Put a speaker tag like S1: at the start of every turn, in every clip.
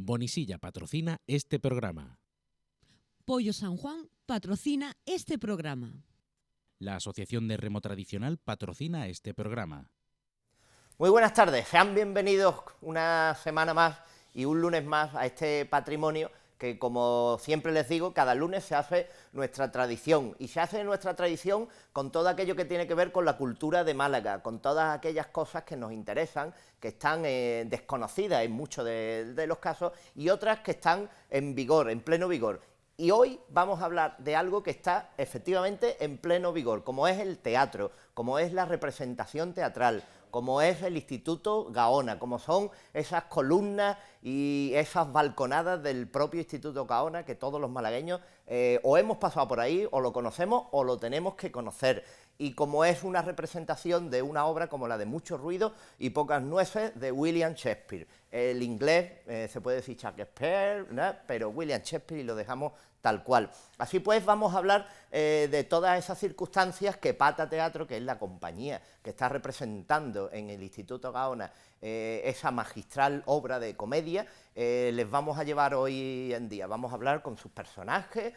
S1: Bonisilla patrocina este programa.
S2: Pollo San Juan patrocina este programa.
S1: La Asociación de Remo Tradicional patrocina este programa.
S3: Muy buenas tardes, sean bienvenidos una semana más y un lunes más a este patrimonio que, como siempre les digo, cada lunes se hace nuestra tradición, y se hace nuestra tradición con todo aquello que tiene que ver con la cultura de Málaga, con todas aquellas cosas que nos interesan, que están desconocidas en muchos de los casos, y otras que están en vigor, en pleno vigor. Y hoy vamos a hablar de algo que está efectivamente en pleno vigor, como es el teatro, como es la representación teatral, como es el Instituto Gaona, como son esas columnas y esas balconadas del propio Instituto Gaona, que todos los malagueños o hemos pasado por ahí, o lo conocemos, o lo tenemos que conocer. Y como es una representación de una obra como la de Mucho ruido y pocas nueces, de William Shakespeare. El inglés se puede decir Shakespeare, ¿no? Pero William Shakespeare, y lo dejamos tal cual. Así pues, vamos a hablar de todas esas circunstancias que Pata Teatro, que es la compañía que está representando en el Instituto Gaona esa magistral obra de comedia, les vamos a llevar hoy en día. Vamos a hablar con sus personajes,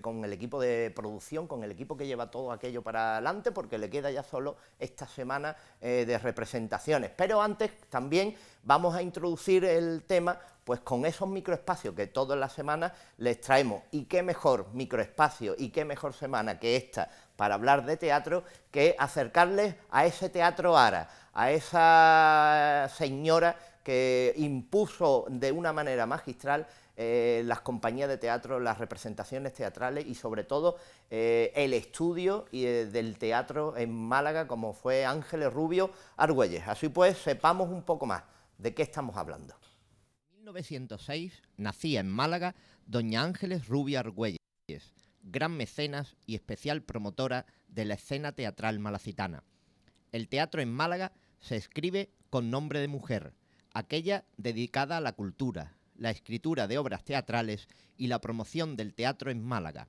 S3: con el equipo de producción, con el equipo que lleva todo aquello para adelante, porque le queda ya solo esta semana de representaciones. Pero antes también vamos a introducir el tema pues con esos microespacios que todas las semanas les traemos. Y qué mejor microespacio y qué mejor semana que esta para hablar de teatro, que acercarles a ese teatro Ara, a esa señora que impuso de una manera magistral las compañías de teatro, las representaciones teatrales y sobre todo el estudio del teatro en Málaga, como fue Ángeles Rubio Argüelles. Así pues, sepamos un poco más de qué estamos hablando.
S4: En 1906 nacía en Málaga doña Ángeles Rubio Argüelles, gran mecenas y especial promotora de la escena teatral malacitana. El teatro en Málaga se escribe con nombre de mujer, aquella dedicada a la cultura, la escritura de obras teatrales y la promoción del teatro en Málaga.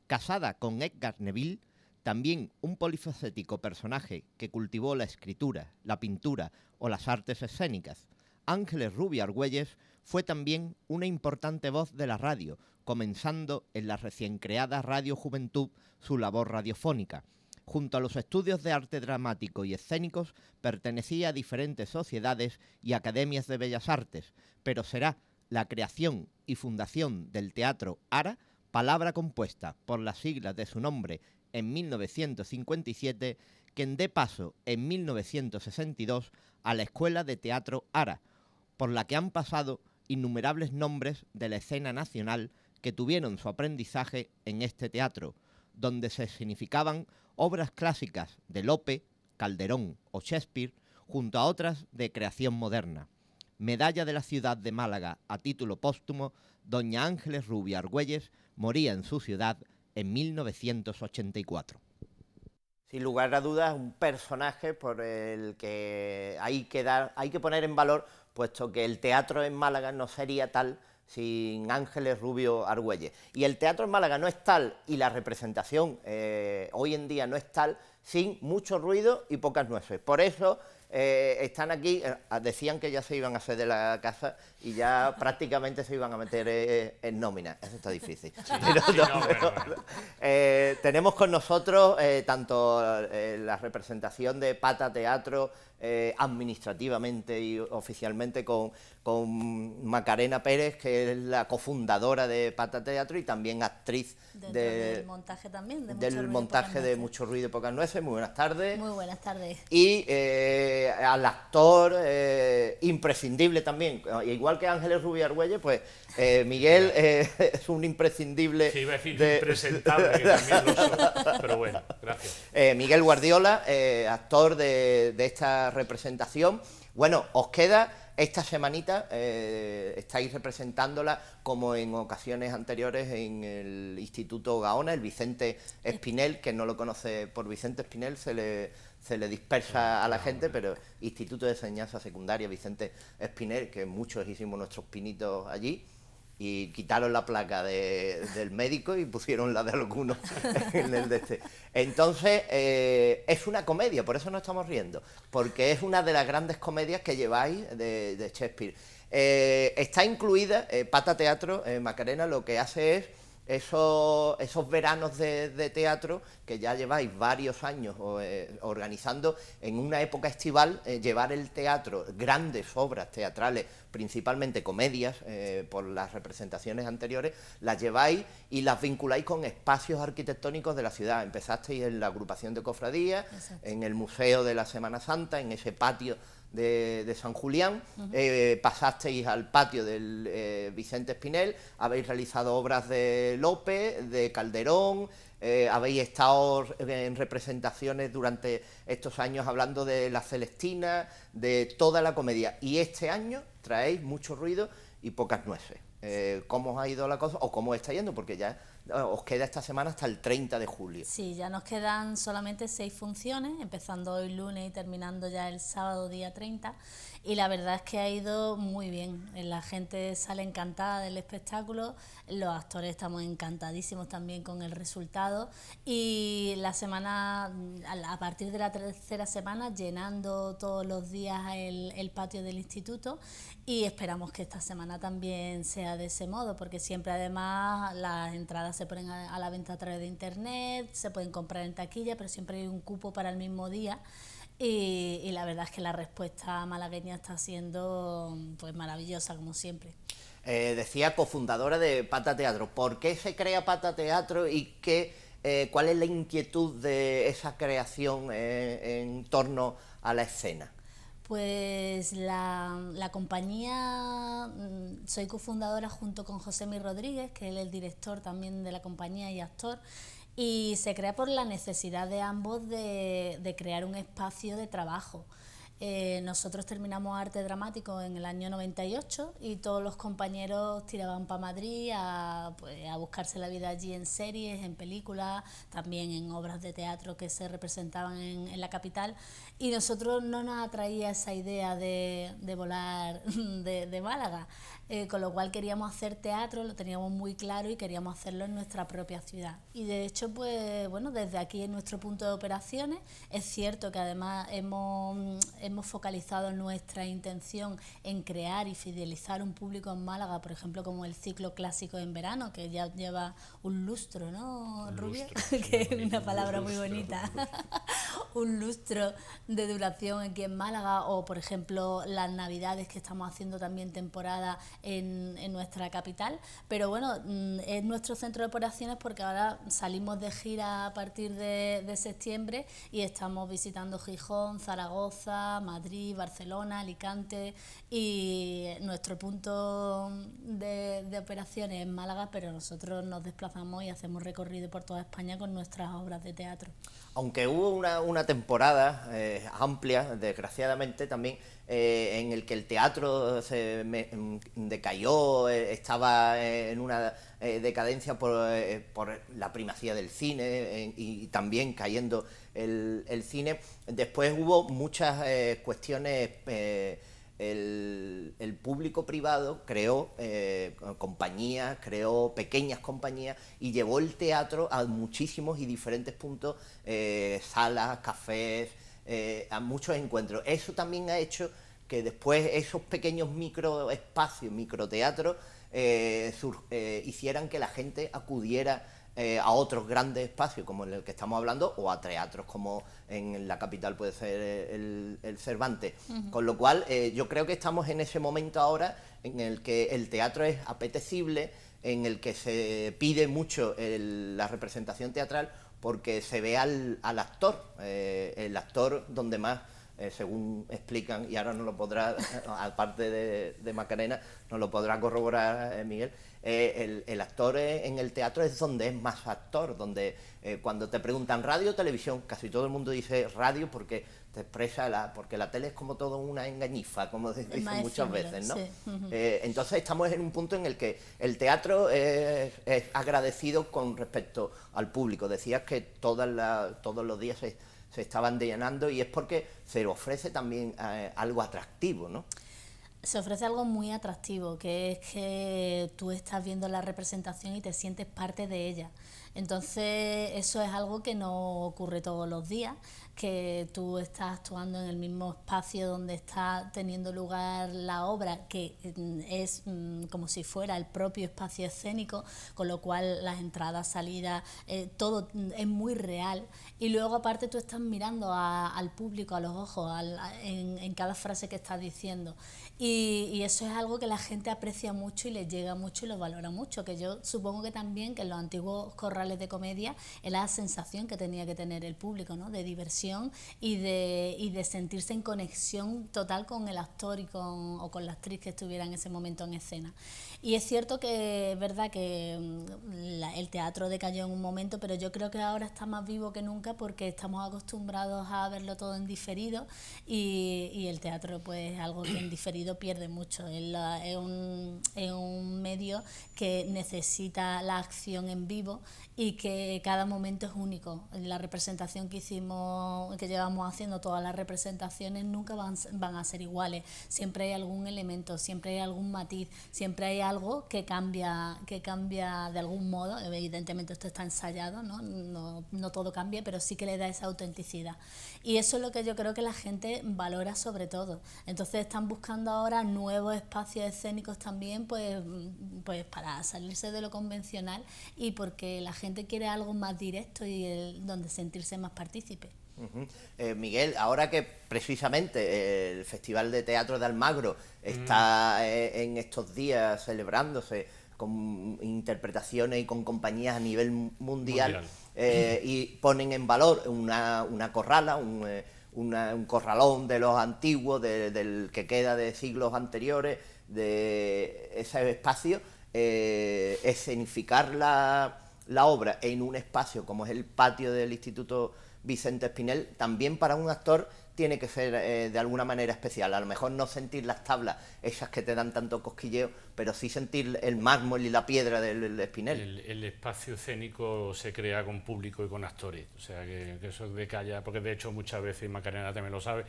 S4: Casada con Edgar Neville, también un polifacético personaje que cultivó la escritura, la pintura o las artes escénicas, Ángeles Rubio Argüelles fue también una importante voz de la radio, comenzando en la recién creada Radio Juventud su labor radiofónica. Junto a los estudios de arte dramático y escénicos, pertenecía a diferentes sociedades y academias de bellas artes, pero será la creación y fundación del Teatro Ara, palabra compuesta por las siglas de su nombre en 1957, quien dé paso en 1962 a la Escuela de Teatro Ara, por la que han pasado innumerables nombres de la escena nacional que tuvieron su aprendizaje en este teatro, donde se significaban obras clásicas de Lope, Calderón o Shakespeare, junto a otras de creación moderna. Medalla de la ciudad de Málaga a título póstumo, doña Ángeles Rubio Argüelles moría en su ciudad en 1984.
S3: Sin lugar a dudas, un personaje por el que hay que poner en valor, puesto que el teatro en Málaga no sería tal sin Ángeles Rubio Argüelles. Y el teatro en Málaga no es tal, y la representación hoy en día no es tal, sin mucho ruido y pocas nueces. Por eso están aquí, decían que ya se iban a hacer de la casa y ya prácticamente se iban a meter en nómina. Eso está difícil. Tenemos con nosotros tanto la representación de Pata Teatro, administrativamente y oficialmente con Macarena Pérez, que es la cofundadora de Pata Teatro y también actriz
S5: del montaje también,
S3: de Mucho ruido y pocas nueces. Muy buenas tardes.
S5: Muy buenas tardes.
S3: Y al actor imprescindible también, igual que Ángeles Rubio Argüelles, pues Miguel es un imprescindible.
S6: Sí, iba a decir impresentable, que también lo soy, pero bueno, gracias.
S3: Miguel Guardiola, actor de esta representación. Bueno, os queda esta semanita, estáis representándola como en ocasiones anteriores en el Instituto Gaona, el Vicente Espinel, que no lo conoce por Vicente Espinel, se le dispersa a la gente, pero Instituto de Enseñanza Secundaria Vicente Espinel, que muchos hicimos nuestros pinitos allí, y quitaron la placa del médico y pusieron la de algunos en el de este. Entonces, es una comedia, por eso nos estamos riendo, porque es una de las grandes comedias que lleváis de Shakespeare. Está incluida Pata Teatro, Macarena, lo que hace es esos veranos de teatro que ya lleváis varios años organizando en una época estival, llevar el teatro, grandes obras teatrales, principalmente comedias, por las representaciones anteriores, las lleváis y las vinculáis con espacios arquitectónicos de la ciudad. Empezasteis en la agrupación de cofradías, en el Museo de la Semana Santa, en ese patio de San Julián, pasasteis al patio del Vicente Espinel, habéis realizado obras de Lope, de Calderón, habéis estado en representaciones durante estos años hablando de La Celestina, de toda la comedia, y este año traéis mucho ruido y pocas nueces. ¿Cómo os ha ido la cosa o cómo está yendo? Porque ya os queda esta semana hasta el 30 de julio.
S5: Sí, ya nos quedan solamente 6 funciones, empezando hoy lunes y terminando ya el sábado día 30, y la verdad es que ha ido muy bien. La gente sale encantada del espectáculo, los actores estamos encantadísimos también con el resultado, y la semana, a partir de la tercera semana, llenando todos los días el patio del instituto, y esperamos que esta semana también sea de ese modo, porque siempre además las entradas se ponen a la venta a través de internet, se pueden comprar en taquilla, pero siempre hay un cupo para el mismo día, y la verdad es que la respuesta malagueña está siendo pues maravillosa, como siempre.
S3: Decía cofundadora de Pata Teatro. ¿Por qué se crea Pata Teatro y cuál es la inquietud de esa creación en torno a la escena?
S5: Pues la compañía, soy cofundadora junto con Josemi Rodríguez, que él es el director también de la compañía y actor, y se crea por la necesidad de ambos de crear un espacio de trabajo. Nosotros terminamos arte dramático en el año 98 y todos los compañeros tiraban para Madrid a buscarse la vida allí en series, en películas, también en obras de teatro que se representaban en la capital, y nosotros no nos atraía esa idea de volar de Málaga, con lo cual queríamos hacer teatro, lo teníamos muy claro y queríamos hacerlo en nuestra propia ciudad. Y de hecho, pues bueno, desde aquí en nuestro punto de operaciones, es cierto que además hemos focalizado nuestra intención en crear y fidelizar un público en Málaga, por ejemplo, como el ciclo clásico en verano, que ya lleva un lustro, ¿no, Rubio? Que es una palabra muy bonita. Un lustro de duración aquí en Málaga, o por ejemplo las navidades, que estamos haciendo también temporada en nuestra capital. Pero bueno, es nuestro centro de operaciones porque ahora salimos de gira a partir de septiembre y estamos visitando Gijón, Zaragoza, Madrid, Barcelona, Alicante, y nuestro punto de operaciones es Málaga, pero nosotros nos desplazamos y hacemos recorrido por toda España con nuestras obras de teatro.
S3: Aunque hubo una temporada amplia, desgraciadamente también, en el que el teatro se decayó, estaba en una decadencia por la primacía del cine y también cayendo el cine. Después hubo muchas cuestiones. El público privado creó compañías, creó pequeñas compañías y llevó el teatro a muchísimos y diferentes puntos, salas, cafés, a muchos encuentros. Eso también ha hecho que después esos pequeños microespacios, microteatros, hicieran que la gente acudiera a otros grandes espacios como el que estamos hablando, o a teatros como en la capital puede ser el Cervantes. Con lo cual yo creo que estamos en ese momento ahora en el que el teatro es apetecible, en el que se pide mucho la representación teatral, porque se ve al actor, el actor donde más, según explican, y ahora no lo podrá, aparte de Macarena, no lo podrá corroborar Miguel, el actor en el teatro es donde es más actor, donde cuando te preguntan radio o televisión, casi todo el mundo dice radio porque te expresa, porque la tele es como todo una engañifa, como dicen muchas veces, ¿no? Sí. Entonces estamos en un punto en el que el teatro es agradecido con respecto al público. Decías que todos los días se estaban llenando, y es porque se ofrece también algo atractivo, ¿no?
S5: Se ofrece algo muy atractivo, que es que tú estás viendo la representación y te sientes parte de ella. Entonces eso es algo que no ocurre todos los días, que tú estás actuando en el mismo espacio donde está teniendo lugar la obra, que es como si fuera el propio espacio escénico, con lo cual las entradas, salidas, todo es muy real, y luego aparte tú estás mirando al público, a los ojos, en cada frase que estás diciendo, y eso es algo que la gente aprecia mucho y les llega mucho y lo valora mucho, que yo supongo que también que en los antiguos corrales de comedia es la sensación que tenía que tener el público, ¿no?, de diversión y de sentirse en conexión total con el actor o con la actriz que estuviera en ese momento en escena. Y es cierto que es verdad que el teatro decayó en un momento, pero yo creo que ahora está más vivo que nunca porque estamos acostumbrados a verlo todo en diferido, y el teatro pues algo que en diferido pierde mucho. Es un medio que necesita la acción en vivo y que cada momento es único. La representación que llevamos haciendo, todas las representaciones nunca van a ser iguales. Siempre hay algún elemento, siempre hay algún matiz, siempre hay algo que cambia de algún modo. Evidentemente esto está ensayado, no todo cambia, pero sí que le da esa autenticidad. Y eso es lo que yo creo que la gente valora sobre todo. Entonces están buscando ahora nuevos espacios escénicos también, pues para salirse de lo convencional y porque la gente quiere algo más directo y donde sentirse más partícipe.
S3: Miguel, ahora que precisamente el Festival de Teatro de Almagro está en estos días celebrándose con interpretaciones y con compañías a nivel mundial. Y ponen en valor una corrala, un corralón de los antiguos, del que queda de siglos anteriores, de ese espacio, escenificar la obra en un espacio como es el patio del Instituto Vicente Espinel, también para un actor tiene que ser de alguna manera especial. A lo mejor no sentir las tablas, esas que te dan tanto cosquilleo, pero sí sentir el mármol y la piedra del Espinel.
S6: El espacio escénico se crea con público y con actores, o sea que eso de calla, porque de hecho muchas veces, Macarena también lo sabe,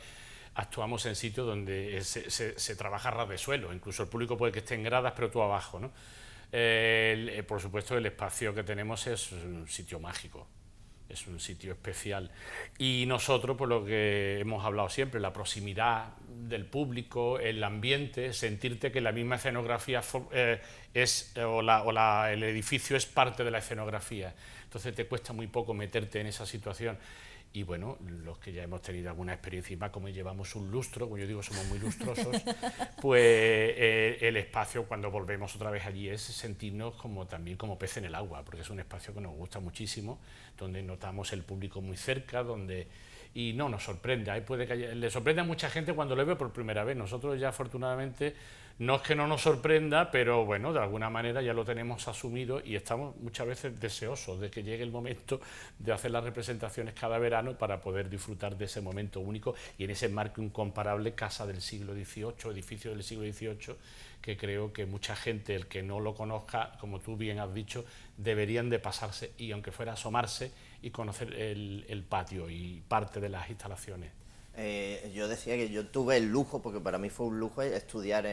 S6: actuamos en sitios donde se trabaja ras de suelo, incluso el público puede que esté en gradas, pero tú abajo, ¿no? Por supuesto, el espacio que tenemos es un sitio mágico. Es un sitio especial y nosotros, por lo que hemos hablado siempre, la proximidad del público, el ambiente, sentirte que la misma escenografía el edificio es parte de la escenografía, entonces te cuesta muy poco meterte en esa situación. Y bueno, los que ya hemos tenido alguna experiencia y más, como llevamos un lustro, como yo digo, somos muy lustrosos, pues el espacio cuando volvemos otra vez allí es sentirnos también como pez en el agua, porque es un espacio que nos gusta muchísimo, donde notamos el público muy cerca, y no nos sorprende. Le sorprende a mucha gente cuando lo ve por primera vez. Nosotros ya afortunadamente no es que no nos sorprenda, pero bueno, de alguna manera ya lo tenemos asumido y estamos muchas veces deseosos de que llegue el momento de hacer las representaciones cada verano para poder disfrutar de ese momento único y en ese marco incomparable, casa del siglo XVIII, edificio del siglo XVIII, que creo que mucha gente, el que no lo conozca, como tú bien has dicho, deberían de pasarse y aunque fuera asomarse y conocer el patio y parte de las instalaciones.
S3: Yo decía que yo tuve el lujo, porque para mí fue un lujo estudiar,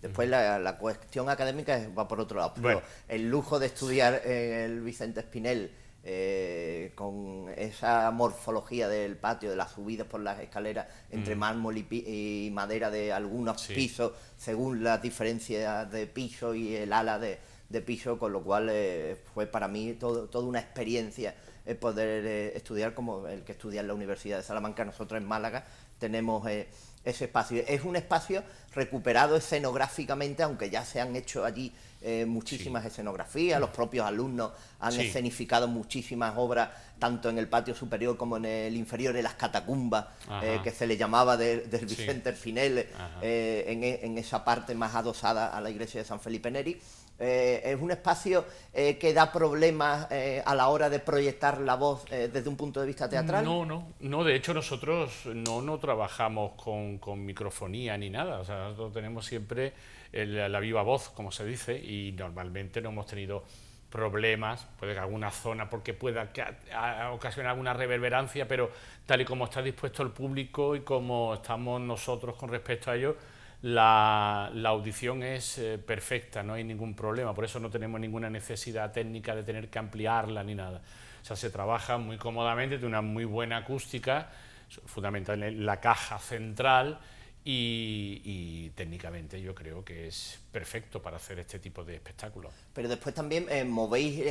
S3: después la cuestión académica va por otro lado, pero bueno, el lujo de estudiar en el Vicente Espinel, con esa morfología del patio, de las subidas por las escaleras entre mármol y madera de algunos pisos, según las diferencias de piso y el ala de piso, con lo cual fue para mí toda una experiencia poder estudiar como el que estudia en la Universidad de Salamanca. Nosotros en Málaga tenemos ese espacio. Es un espacio recuperado escenográficamente, aunque ya se han hecho allí muchísimas escenografías, los propios alumnos han escenificado muchísimas obras, tanto en el patio superior como en el inferior, en las catacumbas, que se le llamaba del Vicente Espinel, en esa parte más adosada a la iglesia de San Felipe Neri. Es un espacio que da problemas a la hora de proyectar la voz desde un punto de vista teatral.
S6: No, de hecho nosotros no trabajamos con microfonía ni nada, o sea, nosotros tenemos siempre la viva voz, como se dice, y normalmente no hemos tenido problemas, puede que alguna zona porque pueda ocasionar alguna reverberancia, pero tal y como está dispuesto el público y como estamos nosotros con respecto a ello, la audición es perfecta, no hay ningún problema, por eso no tenemos ninguna necesidad técnica de tener que ampliarla ni nada. O sea, se trabaja muy cómodamente, tiene una muy buena acústica, fundamental en la caja central, y técnicamente yo creo que es perfecto para hacer este tipo de espectáculos.
S3: Pero después también movéis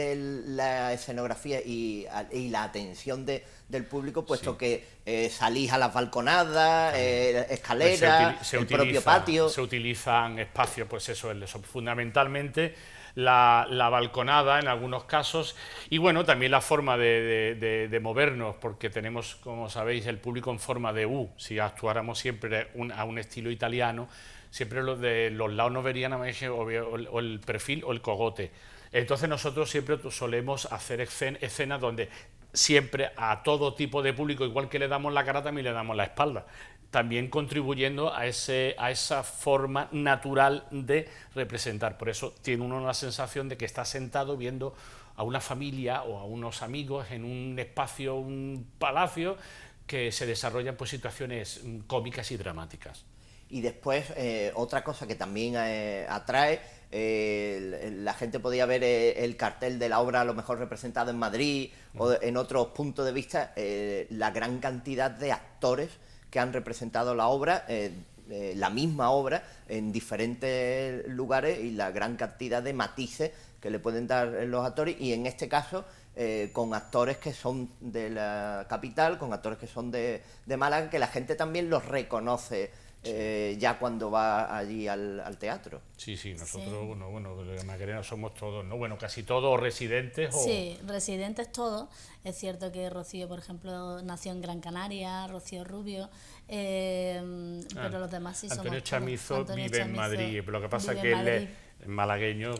S3: la escenografía y la atención del público, puesto que salís a las balconadas, escaleras, el propio patio.
S6: Se utilizan espacios, pues eso, fundamentalmente la balconada en algunos casos, y bueno, también la forma de movernos, porque tenemos, como sabéis, el público en forma de U. Si actuáramos siempre a un estilo italiano, siempre los de los lados nos verían o el perfil o el cogote. Entonces nosotros siempre solemos hacer escenas donde siempre a todo tipo de público, igual que le damos la cara, también le damos la espalda, también contribuyendo a esa forma natural de representar. Por eso tiene uno la sensación de que está sentado viendo a una familia o a unos amigos en un espacio, un palacio, que se desarrollan pues situaciones cómicas y dramáticas.
S3: Y después, otra cosa que también atrae, la gente podía ver el cartel de la obra a lo mejor representada en Madrid o en otros puntos de vista, la gran cantidad de actores que han representado la obra, la misma obra, en diferentes lugares, y la gran cantidad de matices que le pueden dar los actores, y en este caso con actores que son de la capital, con actores que son de Málaga, que la gente también los reconoce ya cuando va allí al teatro.
S6: Sí, nosotros, bueno, de Macarena somos todos, ¿no? Bueno, casi todos residentes.
S5: Sí, residentes todos. Es cierto que Rocío, por ejemplo, nació en Gran Canaria, Rocío Rubio, pero los demás sí somos.
S6: Antonio Chamizo vive en Madrid, pero lo que pasa es que él es malagueño,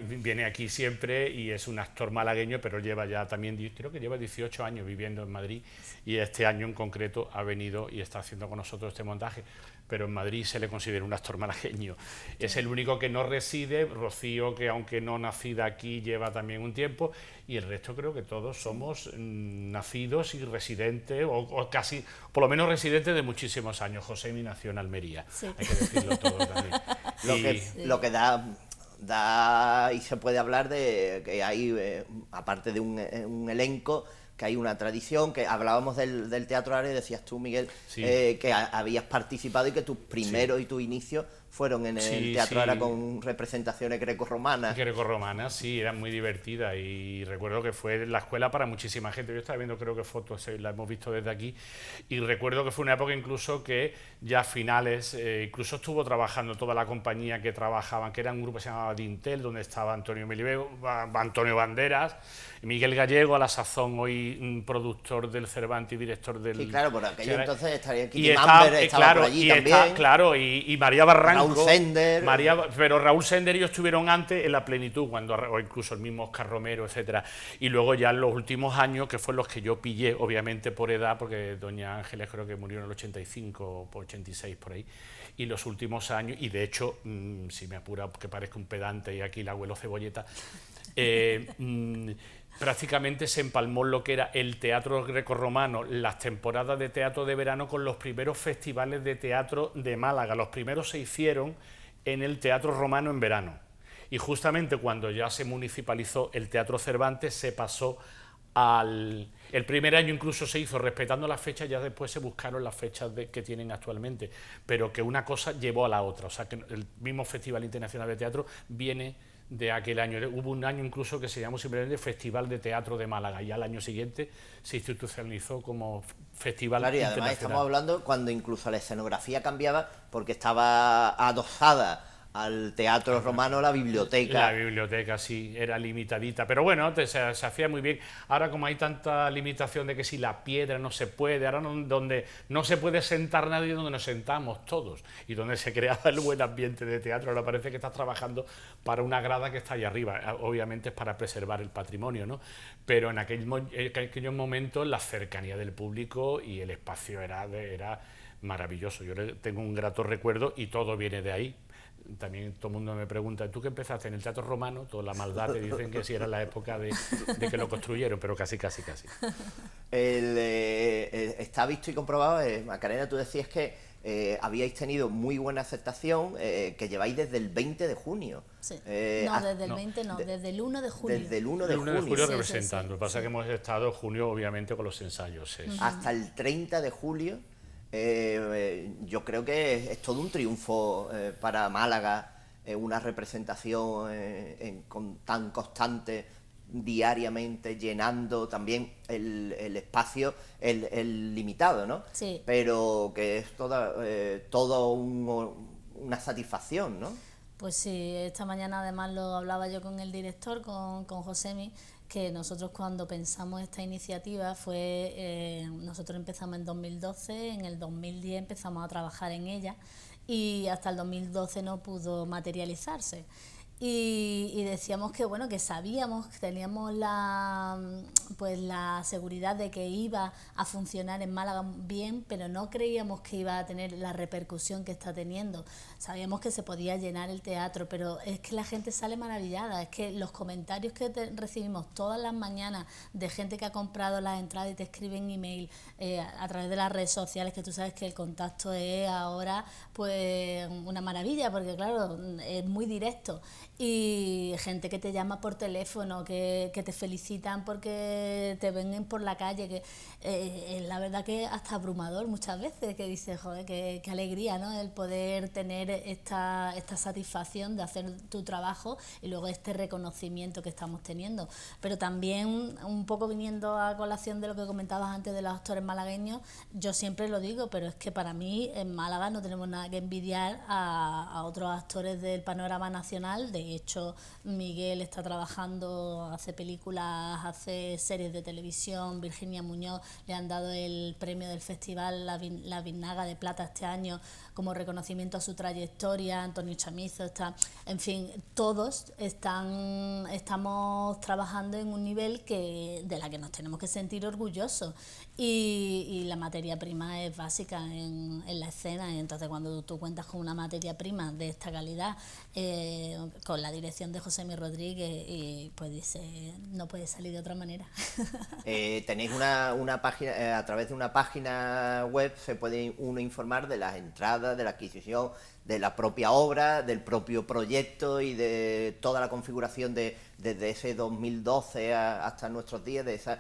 S6: viene aquí siempre y es un actor malagueño, pero lleva ya también, creo que lleva 18 años viviendo en Madrid, y este año en concreto ha venido y está haciendo con nosotros este montaje. Pero en Madrid se le considera un actor malagueño. Es el único que no reside. Rocío, que aunque no nacida aquí, lleva también un tiempo, y el resto creo que todos somos nacidos y residentes, o casi, por lo menos residentes de muchísimos años. Josémi nació en Almería, hay que decirlo todo también.
S3: Lo que da y se puede hablar de que hay, aparte de un elenco, que hay una tradición, que hablábamos del Teatro Área, decías tú, Miguel, que habías participado y que tus primeros y tus inicios fueron en el Teatro Área con representaciones grecorromanas.
S6: Grecorromanas, sí, eran muy divertidas, y recuerdo que fue la escuela para muchísima gente. Yo estaba viendo, creo que fotos, las hemos visto desde aquí, y recuerdo que fue una época incluso que ya a finales, incluso estuvo trabajando toda la compañía que trabajaban, que era un grupo que se llamaba Dintel, donde estaba Antonio Melibeo, Antonio Banderas, Miguel Gallego, a la sazón hoy productor del Cervantes y director del...
S3: Sí, claro, por aquello entonces estaría aquí,
S6: estaba
S3: por allí también.
S6: Y María Barranco.
S3: Raúl Sender.
S6: Pero Raúl Sender y ellos estuvieron antes en la plenitud, o incluso el mismo Oscar Romero, etcétera. Y luego ya en los últimos años, que fueron los que yo pillé, obviamente por edad, porque doña Ángeles creo que murió en el 85 o 86 por ahí, y los últimos años, y de hecho, si me apura que parezca un pedante y aquí el abuelo Cebolleta, prácticamente se empalmó lo que era el teatro grecorromano, las temporadas de teatro de verano, con los primeros festivales de teatro de Málaga. Los primeros se hicieron en el Teatro Romano en verano, y justamente cuando ya se municipalizó el Teatro Cervantes se pasó el primer año incluso se hizo respetando las fechas, ya después se buscaron las fechas que tienen actualmente, pero que una cosa llevó a la otra. O sea que el mismo Festival Internacional de Teatro viene de aquel año. Hubo un año incluso que se llamó simplemente Festival de Teatro de Málaga, y al año siguiente se institucionalizó como Festival Internacional.
S3: Además estamos hablando cuando incluso la escenografía cambiaba, porque estaba adosada al teatro romano la biblioteca.
S6: La biblioteca, sí, era limitadita, pero bueno, se hacía muy bien. Ahora, como hay tanta limitación de que si la piedra no se puede, ahora donde no se puede sentar nadie, donde nos sentamos todos, y donde se creaba el buen ambiente de teatro. Ahora parece que estás trabajando para una grada que está ahí arriba. Obviamente es para preservar el patrimonio, ¿no? Pero en aquellos momentos la cercanía del público y el espacio era maravilloso. Yo tengo un grato recuerdo, y todo viene de ahí. También todo el mundo me pregunta, ¿tú qué empezaste en el Teatro Romano? Toda la maldad te dicen que sí era la época de que lo construyeron, pero casi.
S3: Está visto y comprobado, Macarena, tú decías que habíais tenido muy buena aceptación, que lleváis desde el 20 de junio.
S5: Sí. No, desde el 20 no, desde el 1 de julio.
S3: Desde el 1 de
S6: El 1 de julio
S5: Sí,
S6: representando.
S5: sí.
S6: Lo que pasa es que hemos estado junio, obviamente, con los ensayos. Sí.
S3: Hasta el 30 de julio, yo creo que es todo un triunfo para Málaga, una representación tan constante, diariamente, llenando también el espacio, el limitado, ¿no?
S5: Sí.
S3: Pero que es todo una satisfacción, ¿no?
S5: Pues sí, esta mañana además lo hablaba yo con el director, con Josemi, que nosotros cuando pensamos esta iniciativa nosotros empezamos en 2012, en el 2010 empezamos a trabajar en ella y hasta el 2012 no pudo materializarse. Y decíamos que bueno, que sabíamos, que teníamos la seguridad de que iba a funcionar en Málaga bien, pero no creíamos que iba a tener la repercusión que está teniendo. Sabíamos que se podía llenar el teatro, pero es que la gente sale maravillada, es que los comentarios que recibimos todas las mañanas de gente que ha comprado las entradas y te escriben email a través de las redes sociales, que tú sabes que el contacto es ahora pues una maravilla, porque claro, es muy directo. Y gente que te llama por teléfono, que te felicitan porque te ven por la calle, que la verdad que hasta abrumador muchas veces, que dices, joder, qué alegría, ¿no? El poder tener esta satisfacción de hacer tu trabajo y luego este reconocimiento que estamos teniendo. Pero también, un poco viniendo a colación de lo que comentabas antes de los actores malagueños, yo siempre lo digo, pero es que para mí en Málaga no tenemos nada que envidiar a otros actores del panorama nacional. De hecho, Miguel está trabajando, hace películas, hace series de televisión. Virginia Muñoz le han dado el premio del festival La Biznaga de Plata este año como reconocimiento a su trayectoria. Antonio Chamizo está, en fin, todos estamos trabajando en un nivel de la que nos tenemos que sentir orgullosos, y la materia prima es básica en la escena. Entonces, cuando tú cuentas con una materia prima de esta calidad, con la dirección de Josemi Rodríguez, y pues dice, no puede salir de otra manera.
S3: Tenéis una página, a través de una página web se puede uno informar de las entradas, de la adquisición, de la propia obra, del propio proyecto y de toda la configuración desde ese 2012 hasta nuestros días, de esas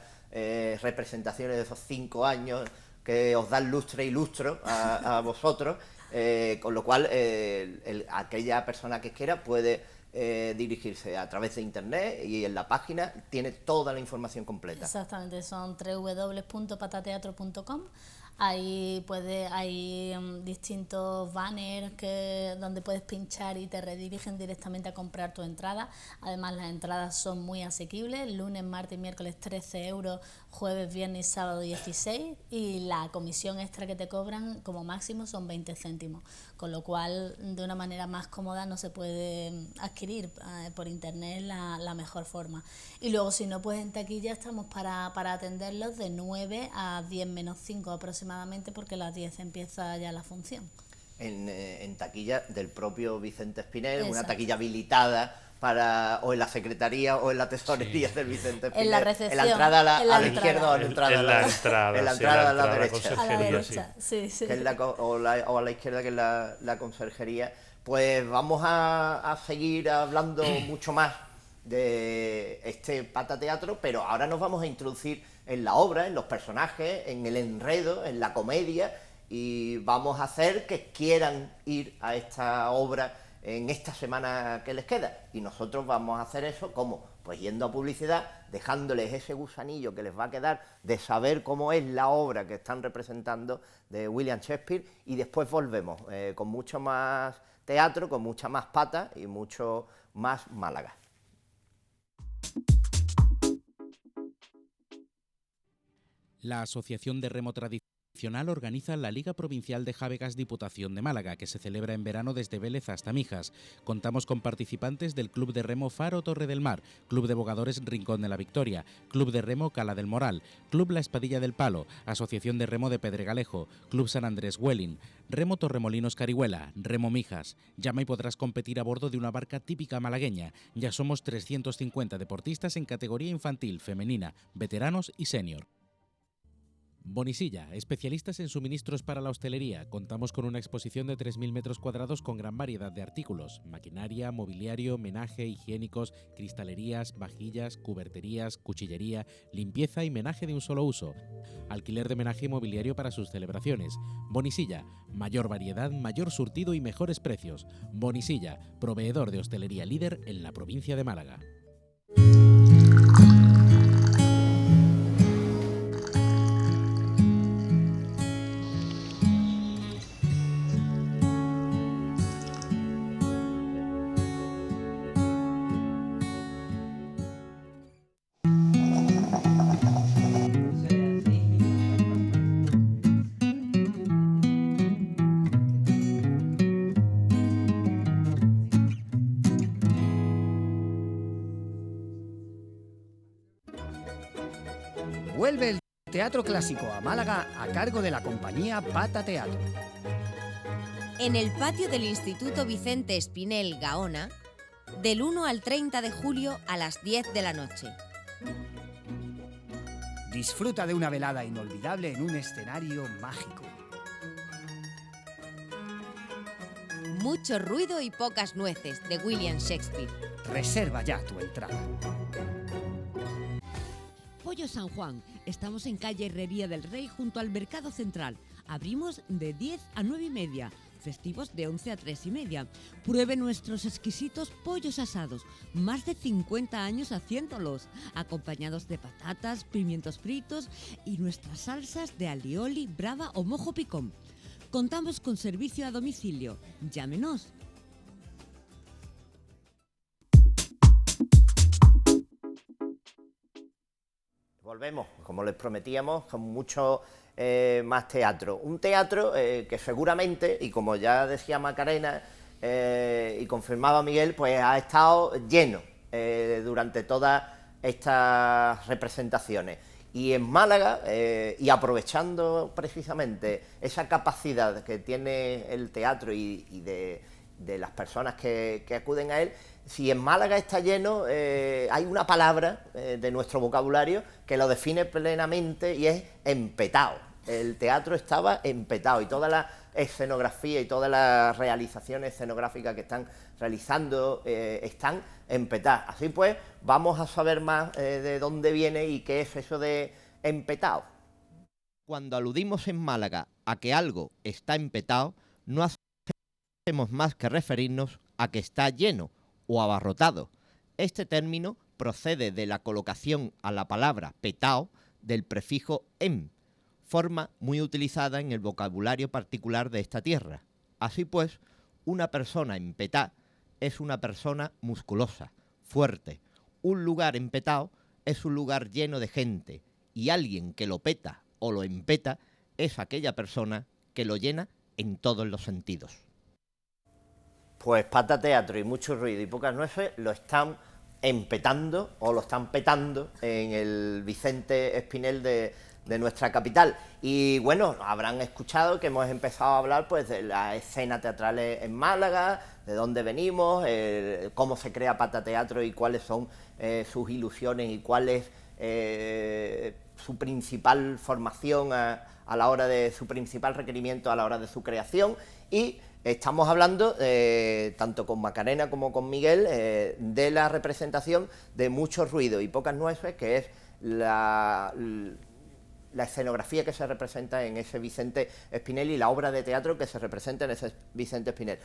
S3: representaciones de esos 5 años que os dan lustre y lustro a vosotros, con lo cual aquella persona que quiera puede dirigirse a través de internet, y en la página tiene toda la información completa.
S5: Exactamente, son www.patateatro.com. Ahí hay distintos banners donde puedes pinchar y te redirigen directamente a comprar tu entrada. Además, las entradas son muy asequibles: lunes, martes y miércoles 13 euros, jueves, viernes y sábado 16, y la comisión extra que te cobran como máximo son 20 céntimos, con lo cual de una manera más cómoda no se puede adquirir por internet la mejor forma. Y luego, si no, pues en taquilla estamos para atenderlos de 9 a 10 menos 5 aproximadamente, porque a las 10 empieza ya la función.
S3: En taquilla del propio Vicente Espinel.
S5: Exacto.
S3: Una taquilla habilitada o en la secretaría o en la tesorería del Vicente Espinel.
S5: En la recepción.
S3: En la entrada a la
S5: entrada.
S3: izquierda o en la entrada a la derecha.
S5: A la derecha, sí.
S3: Que es o a la izquierda, que es la conserjería. Pues vamos a seguir hablando mucho más de este patateatro, pero ahora nos vamos a introducir en la obra, en los personajes, en el enredo, en la comedia, y vamos a hacer que quieran ir a esta obra en esta semana que les queda. Y nosotros vamos a hacer eso, ¿cómo? Pues yendo a publicidad, dejándoles ese gusanillo que les va a quedar de saber cómo es la obra que están representando de William Shakespeare, y después volvemos con mucho más teatro, con mucha más pata y mucho más Málaga.
S1: La Asociación de Remo Tradicional organiza la Liga Provincial de Jávegas Diputación de Málaga, que se celebra en verano desde Vélez hasta Mijas. Contamos con participantes del Club de Remo Faro Torre del Mar, Club de Bogadores Rincón de la Victoria, Club de Remo Cala del Moral, Club La Espadilla del Palo, Asociación de Remo de Pedregalejo, Club San Andrés Huelin, Remo Torremolinos Carihuela, Remo Mijas. Llama y podrás competir a bordo de una barca típica malagueña. Ya somos 350 deportistas en categoría infantil, femenina, veteranos y senior. Bonisilla, especialistas en suministros para la hostelería. Contamos con una exposición de 3.000 metros cuadrados con gran variedad de artículos: maquinaria, mobiliario, menaje, higiénicos, cristalerías, vajillas, cuberterías, cuchillería, limpieza y menaje de un solo uso. Alquiler de menaje y mobiliario para sus celebraciones. Bonisilla, mayor variedad, mayor surtido y mejores precios. Bonisilla, proveedor de hostelería líder en la provincia de Málaga.
S7: Vuelve el Teatro Clásico a Málaga a cargo de la compañía Pata Teatro.
S8: En el patio del Instituto Vicente Espinel Gaona, del 1 al 30 de julio a las 10 de la noche.
S7: Disfruta de una velada inolvidable en un escenario mágico.
S8: Mucho ruido y pocas nueces, de William Shakespeare.
S7: Reserva ya tu entrada.
S2: Pollo San Juan. Estamos en calle Herrería del Rey junto al Mercado Central. Abrimos de 10 a 9 y media. Festivos de 11 a 3 y media. Pruebe nuestros exquisitos pollos asados. Más de 50 años haciéndolos. Acompañados de patatas, pimientos fritos y nuestras salsas de alioli, brava o mojo picón. Contamos con servicio a domicilio. Llámenos.
S3: Volvemos, como les prometíamos, con mucho más teatro. Un teatro que seguramente, y como ya decía Macarena y confirmaba Miguel, pues ha estado lleno durante todas estas representaciones. Y en Málaga, y aprovechando precisamente esa capacidad que tiene el teatro y de las personas que acuden a él, si en Málaga está lleno, hay una palabra de nuestro vocabulario que lo define plenamente y es empetado. El teatro estaba empetado y toda la escenografía y todas las realizaciones escenográficas que están realizando están empetadas. Así pues, vamos a saber más de dónde viene y qué es eso de empetado.
S4: Cuando aludimos en Málaga a que algo está empetado, no hacemos más que referirnos a que está lleno o abarrotado. Este término procede de la colocación a la palabra petao del prefijo em, forma muy utilizada en el vocabulario particular de esta tierra. Así pues, una persona empetá es una persona musculosa, fuerte. Un lugar empetao es un lugar lleno de gente, y alguien que lo peta o lo empeta es aquella persona que lo llena en todos los sentidos.
S3: Pues Pata Teatro y mucho ruido y pocas nueces lo están empetando o lo están petando en el Vicente Espinel de nuestra capital. Y bueno, habrán escuchado que hemos empezado a hablar pues de las escenas teatrales en Málaga, de dónde venimos, cómo se crea Pata Teatro y cuáles son sus ilusiones y cuál es su principal formación a la hora de su principal requerimiento a la hora de su creación. Y estamos hablando, tanto con Macarena como con Miguel, de la representación de Mucho ruido y pocas nueces, que es la escenografía que se representa en ese Vicente Espinel y la obra de teatro que se representa en ese Vicente Espinel.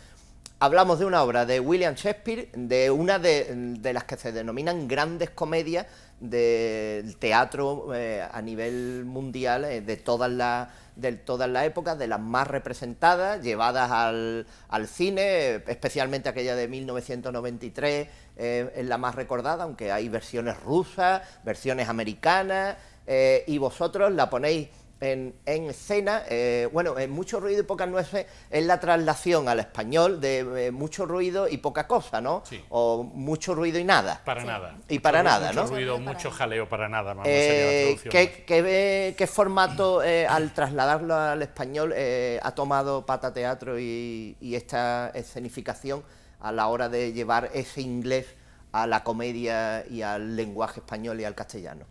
S3: Hablamos de una obra de William Shakespeare, de una de las que se denominan grandes comedias del teatro a nivel mundial, de todas las épocas, de las más representadas, llevadas al cine, especialmente aquella de 1993, es la más recordada, aunque hay versiones rusas, versiones americanas, y vosotros la ponéis en escena. Bueno, Mucho ruido y pocas nueces es la traslación al español de mucho ruido y poca cosa, ¿no?
S6: Sí.
S3: O mucho ruido y nada.
S6: Para nada.
S3: Y para nada, ¿no?
S6: Mucho ruido, mucho jaleo para nada. Vamos, sería la traducción.
S3: ¿Qué formato, al trasladarlo al español, ha tomado Pata Teatro y esta escenificación a la hora de llevar ese inglés a la comedia y al lenguaje español y al castellano?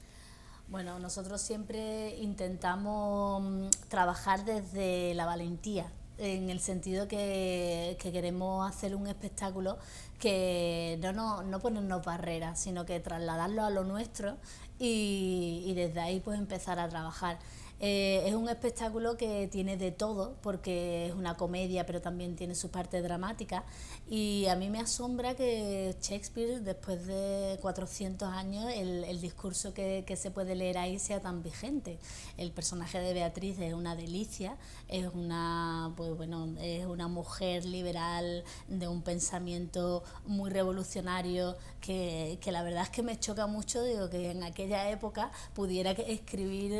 S5: Bueno, nosotros siempre intentamos trabajar desde la valentía, en el sentido que queremos hacer un espectáculo que no ponernos barreras, sino que trasladarlo a lo nuestro y desde ahí pues empezar a trabajar. Es un espectáculo que tiene de todo, porque es una comedia, pero también tiene su parte dramática, y a mí me asombra que Shakespeare, después de 400 años, el discurso que se puede leer ahí sea tan vigente. El personaje de Beatriz es una delicia, es una mujer liberal de un pensamiento muy revolucionario, que la verdad es que me choca mucho, digo, que en aquella época pudiera escribir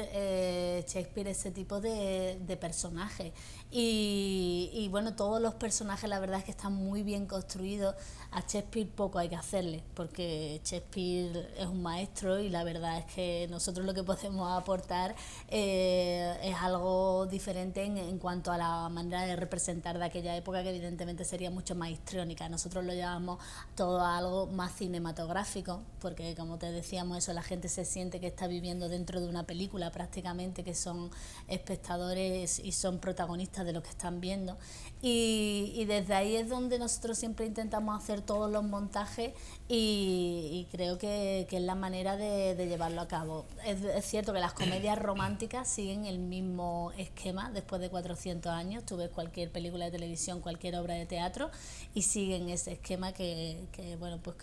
S5: Shakespeare ese tipo de personajes. Y bueno, todos los personajes la verdad es que están muy bien construidos. A Shakespeare poco hay que hacerle, porque Shakespeare es un maestro, y la verdad es que nosotros lo que podemos aportar es algo diferente en cuanto a la manera de representar de aquella época, que evidentemente sería mucho más histriónica. Nosotros lo llevamos todo a algo más cinematográfico, porque como te decíamos, eso, la gente se siente que está viviendo dentro de una película prácticamente, que son espectadores y son protagonistas de lo que están viendo, y desde ahí es donde nosotros siempre intentamos hacer todos los montajes, y creo que es la manera de llevarlo a cabo. Es cierto que las comedias románticas siguen el mismo esquema después de 400 años. Tú ves cualquier película de televisión, cualquier obra de teatro, y siguen ese esquema que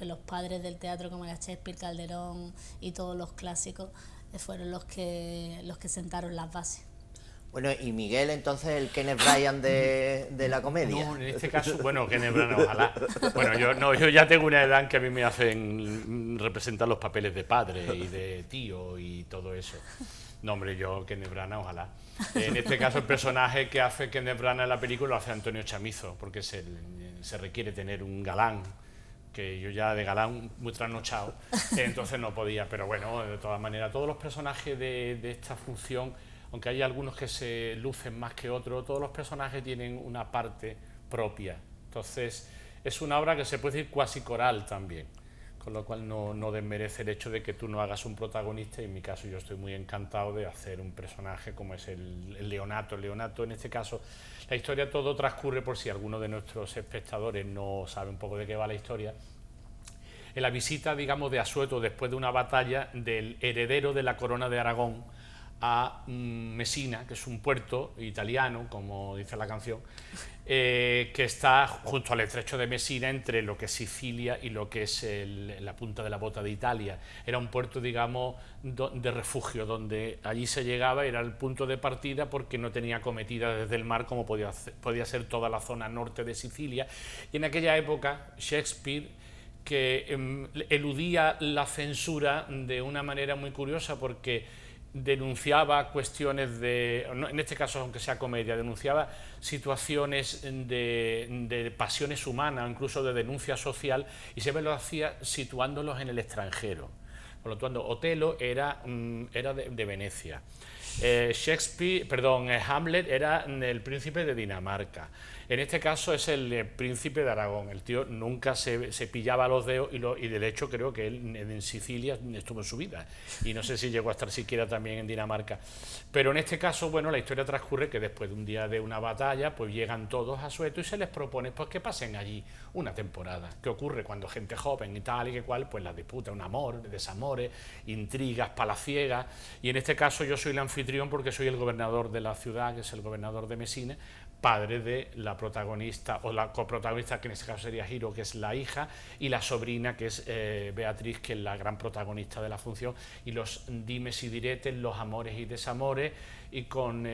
S5: los padres del teatro, como era Shakespeare, Calderón y todos los clásicos, fueron los que sentaron las bases.
S3: Bueno, y Miguel, entonces, el Kenneth Bryan de la comedia.
S6: No, en este caso, bueno, Kenneth Branagh, ojalá. Bueno, yo ya tengo una edad en que a mí me hacen representar los papeles de padre y de tío y todo eso. No, hombre, yo, Kenneth Branagh, ojalá. En este caso, el personaje que hace Kenneth Branagh en la película lo hace Antonio Chamizo, porque se requiere tener un galán, que yo ya de galán muy trasnochado, entonces no podía. Pero bueno, de todas maneras, todos los personajes de esta función, aunque hay algunos que se lucen más que otros, todos los personajes tienen una parte propia. Entonces, es una obra que se puede decir cuasi coral también, con lo cual no desmerece el hecho de que tú no hagas un protagonista, y en mi caso yo estoy muy encantado de hacer un personaje como es el Leonato. El Leonato, en este caso, la historia todo transcurre, por si alguno de nuestros espectadores no sabe un poco de qué va la historia, en la visita, digamos, de Asueto, después de una batalla, del heredero de la corona de Aragón a Messina, que es un puerto italiano, como dice la canción, que está junto al estrecho de Messina, entre lo que es Sicilia y lo que es la punta de la bota de Italia. Era un puerto, digamos, de refugio, donde allí se llegaba, era el punto de partida, porque no tenía acometida desde el mar como podía ser toda la zona norte de Sicilia. Y en aquella época Shakespeare, que eludía la censura de una manera muy curiosa, porque denunciaba cuestiones en este caso, aunque sea comedia, denunciaba situaciones de pasiones humanas, incluso de denuncia social, y siempre lo hacía situándolos en el extranjero. Por lo tanto, Otelo era de Venecia. Hamlet era el príncipe de Dinamarca. En este caso es el príncipe de Aragón. El tío nunca se pillaba los dedos, y de hecho creo que él en Sicilia estuvo en su vida, y no sé si llegó a estar siquiera también en Dinamarca. Pero en este caso, bueno, la historia transcurre que después de un día de una batalla, pues llegan todos a Asueto y se les propone pues que pasen allí una temporada. ¿Qué ocurre cuando gente joven y tal y que cual, pues la disputa, un amor, desamores, intrigas palaciegas? Y en este caso yo soy el anfitrión, porque soy el gobernador de la ciudad, que es el gobernador de Messina, padre de la protagonista, o la coprotagonista, que en este caso sería Giro, que es la hija, y la sobrina, que es Beatriz, que es la gran protagonista de la función, y los dimes y diretes, los amores y desamores, y con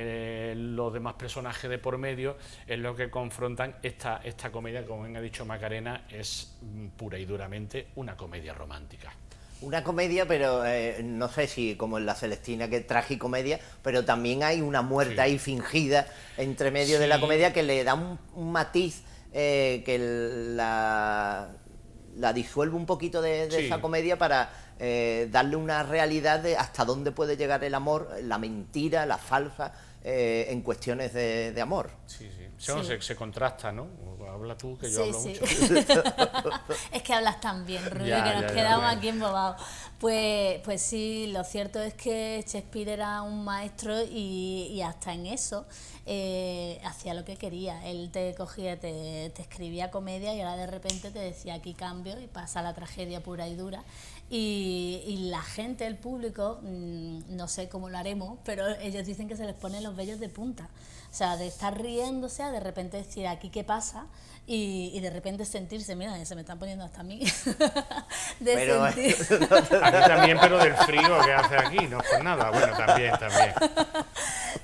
S6: los demás personajes de por medio, es lo que confrontan esta comedia, como bien ha dicho Macarena, es pura y duramente una comedia romántica.
S3: Una comedia, pero no sé si como en La Celestina, que es tragicomedia, pero también hay una muerte ahí fingida entre medio de la comedia, que le da un matiz que la disuelve un poquito de esa comedia, para darle una realidad de hasta dónde puede llegar el amor, la mentira, la falsa, en cuestiones de amor.
S6: Sí, sí. Se contrasta, ¿no? Habla tú, que yo hablo mucho.
S5: Es que hablas tan bien, Rubio,
S6: Ya,
S5: que nos
S6: ya,
S5: quedamos
S6: bueno.
S5: aquí embobados. Pues sí, lo cierto es que Shakespeare era un maestro y hasta en eso hacía lo que quería. Él te cogía, te escribía comedia y ahora de repente te decía aquí cambio y pasa la tragedia pura y dura. Y la gente, el público, no sé cómo lo haremos, pero ellos dicen que se les ponen los vellos de punta. O sea, de estar riéndose a de repente decir aquí qué pasa y de repente sentirse, mira, se me están poniendo hasta a mí,
S6: A mí también, pero del frío que hace aquí, no es por nada, bueno, también.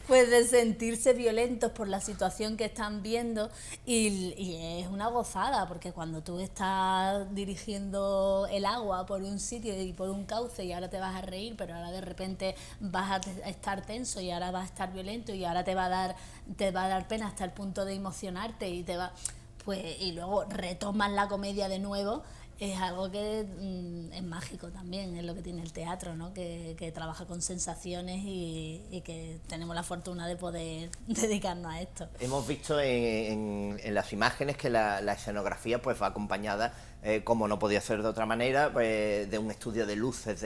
S5: Pues de sentirse violentos por la situación que están viendo y es una gozada, porque cuando tú estás dirigiendo el agua por un sitio y por un cauce y ahora te vas a reír, pero ahora de repente vas a estar tenso y ahora vas a estar violento y ahora te va a dar pena hasta el punto de emocionarte y luego retomas la comedia de nuevo. Es algo que es mágico también, es lo que tiene el teatro, ¿no? Que trabaja con sensaciones y que tenemos la fortuna de poder dedicarnos a esto.
S3: Hemos visto en las imágenes que la escenografía pues va acompañada, como no podía ser de otra manera, de un estudio de luces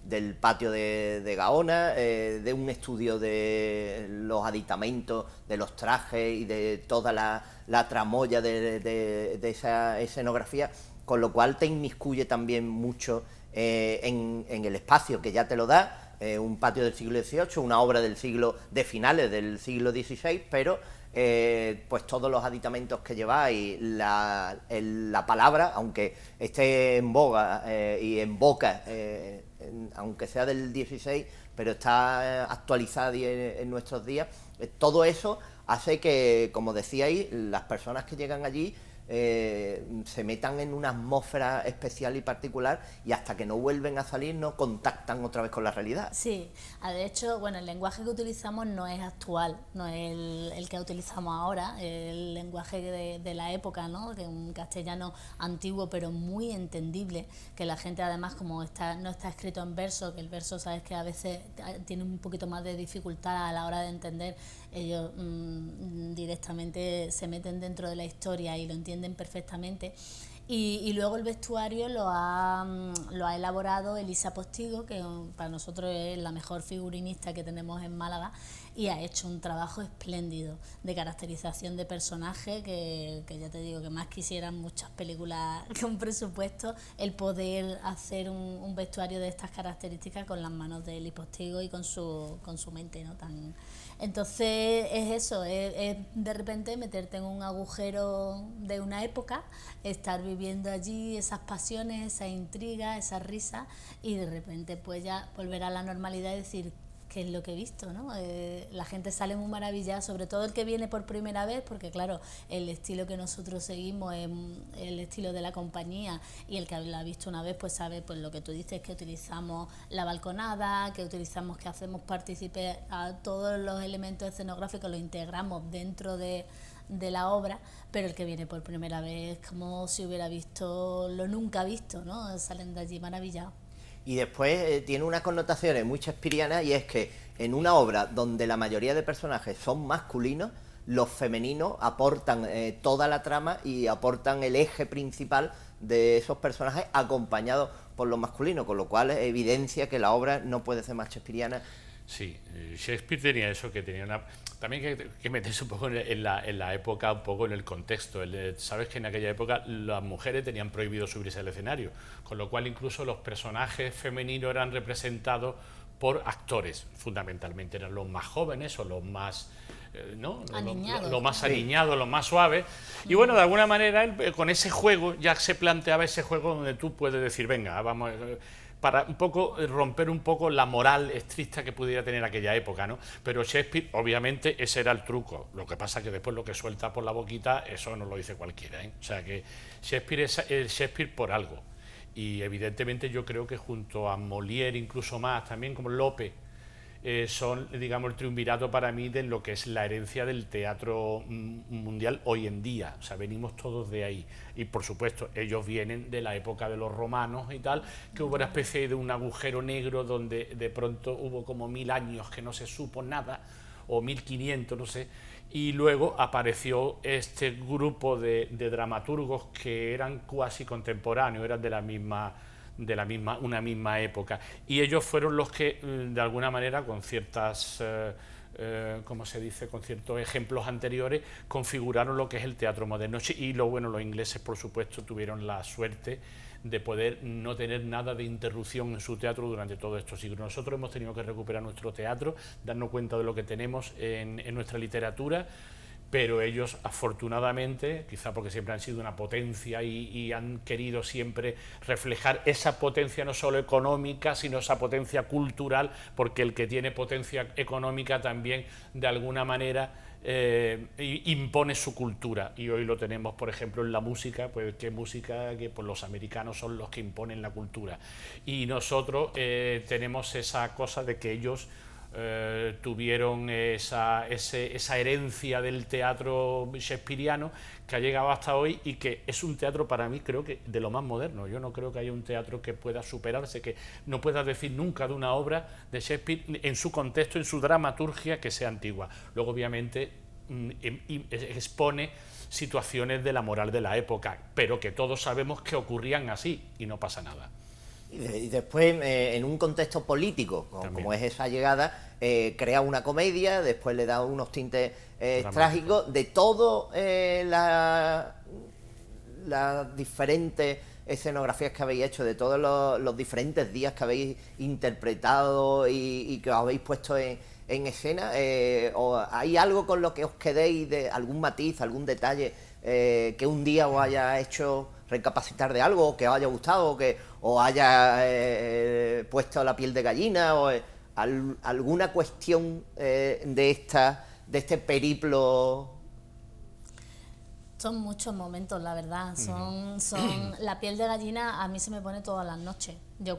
S3: del patio de Gaona, de un estudio de los aditamentos, de los trajes y de toda la tramoya de esa escenografía, con lo cual te inmiscuye también mucho en el espacio que ya te lo da, un patio del siglo XVIII, una obra de finales del siglo XVI, pero pues todos los aditamentos que lleváis, la palabra, aunque esté en boga y en boca, aunque sea del XVI, pero está actualizada en nuestros días, todo eso hace que, como decíais, las personas que llegan allí se metan en una atmósfera especial y particular y hasta que no vuelven a salir no contactan otra vez con la realidad.
S5: Sí, de hecho, bueno, el lenguaje que utilizamos no es actual, no es el que utilizamos ahora, el lenguaje de la época, ¿no? Que un castellano antiguo pero muy entendible, que la gente además como no está escrito en verso, que el verso sabes que a veces tiene un poquito más de dificultad a la hora de entender, ellos directamente se meten dentro de la historia y lo entienden perfectamente. Y luego el vestuario lo ha elaborado Elisa Postigo, que para nosotros es la mejor figurinista que tenemos en Málaga, y ha hecho un trabajo espléndido de caracterización de personajes que ya te digo que más quisieran muchas películas con presupuesto el poder hacer un vestuario de estas características con las manos de Elisa Postigo y con su mente, ¿no? Entonces es eso, es de repente meterte en un agujero de una época, estar viviendo allí esas pasiones, esa intriga, esa risa y de repente pues ya volver a la normalidad y decir qué es lo que he visto, ¿no? La gente sale muy maravillada, sobre todo el que viene por primera vez, porque claro, el estilo que nosotros seguimos es el estilo de la compañía y el que la ha visto una vez pues sabe pues lo que tú dices, que utilizamos la balconada, que hacemos partícipe a todos los elementos escenográficos, los integramos dentro de la obra, pero el que viene por primera vez es como si hubiera visto lo nunca visto, ¿no? Salen de allí maravillados.
S3: Y después tiene unas connotaciones muy shakespearianas y es que en una obra donde la mayoría de personajes son masculinos, los femeninos aportan toda la trama y aportan el eje principal de esos personajes acompañados por los masculinos, con lo cual evidencia que la obra no puede ser más shakespeariana.
S6: Sí, Shakespeare tenía eso, que tenía también que meterse un poco en la época, un poco en el contexto. Sabes que en aquella época las mujeres tenían prohibido subirse al escenario, con lo cual incluso los personajes femeninos eran representados por actores, fundamentalmente eran los más jóvenes o los más... lo más aniñado, lo más suave. Y bueno, de alguna manera, con ese juego, ya se planteaba ese juego donde tú puedes decir, venga, vamos... para un poco romper un poco la moral estricta que pudiera tener aquella época, ¿no? Pero Shakespeare, obviamente, ese era el truco. Lo que pasa es que después lo que suelta por la boquita, eso no lo dice cualquiera, ¿eh? O sea que Shakespeare es Shakespeare por algo. Y evidentemente yo creo que junto a Molière, incluso más, también como Lope, son, digamos, el triunvirato para mí de lo que es la herencia del teatro mundial hoy en día. O sea, venimos todos de ahí. Y, por supuesto, ellos vienen de la época de los romanos y tal, que hubo una especie de un agujero negro donde de pronto hubo como 1000 años que no se supo nada, o 1500, no sé, y luego apareció este grupo de dramaturgos que eran cuasi contemporáneos, eran de una misma época, y ellos fueron los que, de alguna manera, con ciertas... ¿cómo se dice?, con ciertos ejemplos anteriores, configuraron lo que es el teatro moderno. Y los ingleses, por supuesto, tuvieron la suerte de poder no tener nada de interrupción en su teatro durante todos estos siglos. Nosotros hemos tenido que recuperar nuestro teatro, darnos cuenta de lo que tenemos en nuestra literatura, pero ellos, afortunadamente, quizá porque siempre han sido una potencia y han querido siempre reflejar esa potencia no solo económica, sino esa potencia cultural, porque el que tiene potencia económica también, de alguna manera, impone su cultura, y hoy lo tenemos, por ejemplo, en la música, pues qué música, que pues los americanos son los que imponen la cultura, y nosotros tenemos esa cosa de que ellos tuvieron esa herencia del teatro shakespeariano que ha llegado hasta hoy, y que es un teatro, para mí, creo que de lo más moderno. Yo no creo que haya un teatro que pueda superarse, que no puedas decir nunca de una obra de Shakespeare en su contexto, en su dramaturgia, que sea antigua. Luego, obviamente, expone situaciones de la moral de la época, pero que todos sabemos que ocurrían así y no pasa nada.
S3: Y después, en un contexto político, como es esa llegada, crea una comedia, después le da unos tintes trágicos de todo las diferentes escenografías que habéis hecho, de todos los diferentes días que habéis interpretado y que os habéis puesto en escena. ¿Hay algo con lo que os quedéis, de algún matiz, algún detalle que un día os haya hecho recapacitar de algo, o que os haya gustado, o que os haya puesto la piel de gallina, o alguna cuestión de este periplo?
S5: Son muchos momentos, la verdad. Son la piel de gallina a mí se me pone todas las noches. Yo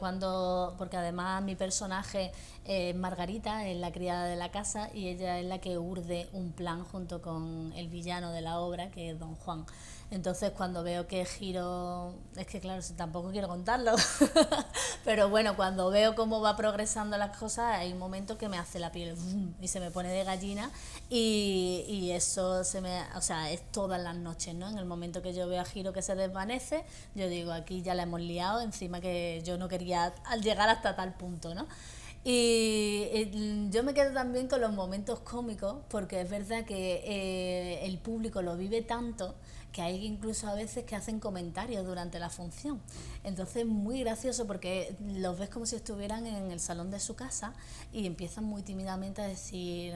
S5: porque además mi personaje es Margarita, es la criada de la casa, y ella es la que urde un plan junto con el villano de la obra, que es Don Juan. Entonces, cuando veo que giro, es que claro, tampoco quiero contarlo, pero bueno, cuando veo cómo va progresando las cosas, hay momentos que me hace la piel y se me pone de gallina, y eso o sea, es todas las noches, ¿no? En el momento que yo veo a Giro que se desvanece, yo digo, aquí ya la hemos liado, encima que yo no quería llegar hasta tal punto, ¿no? Y yo me quedo también con los momentos cómicos, porque es verdad que el público lo vive tanto que hay incluso a veces que hacen comentarios durante la función. Entonces, muy gracioso, porque los ves como si estuvieran en el salón de su casa y empiezan muy tímidamente a decir,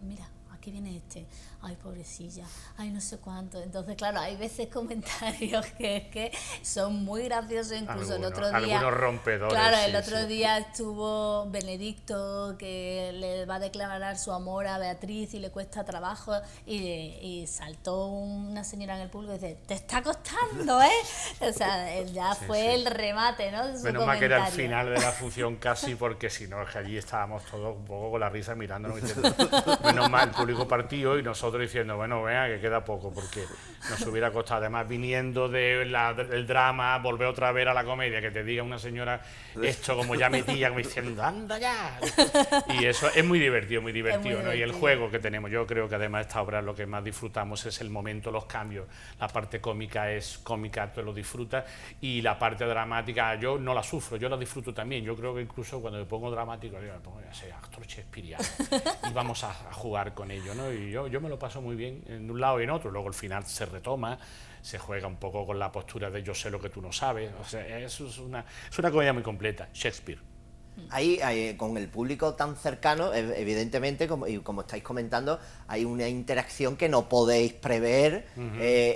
S5: mira, aquí viene este, ay, pobrecilla, ay, no sé cuánto. Entonces, claro, hay veces comentarios que son muy graciosos, incluso el otro día...
S6: Algunos rompedores.
S5: Claro, el otro día estuvo Benedicto, que le va a declarar su amor a Beatriz y le cuesta trabajo, y saltó una señora en el público y dice, te está costando, ¿eh? O sea, ya fue el remate, ¿no?
S6: Menos mal que era el final de la función casi, porque si no, es que allí estábamos todos un poco con la risa mirándonos, diciendo, menos mal, el público partió y nosotros diciendo, bueno, vea que queda poco, porque nos hubiera costado, además viniendo del drama, volver otra vez a la comedia, que te diga una señora esto como ya metía, como diciendo, anda ya. Y eso es muy divertido, ¿no? Y el juego que tenemos, yo creo que además esta obra lo que más disfrutamos es el momento, los cambios. La parte cómica es cómica, tú lo disfrutas, y la parte dramática yo no la sufro, yo la disfruto también. Yo creo que incluso cuando me pongo dramático, yo me pongo a ser actor shakespeariano y vamos a jugar con ello, ¿no? Y yo me lo paso muy bien en un lado y en otro. Luego al final se retoma, se juega un poco con la postura de yo sé lo que tú no sabes. O sea, eso es una comedia muy completa, Shakespeare.
S3: Ahí, con el público tan cercano, evidentemente, como estáis comentando, hay una interacción que no podéis prever.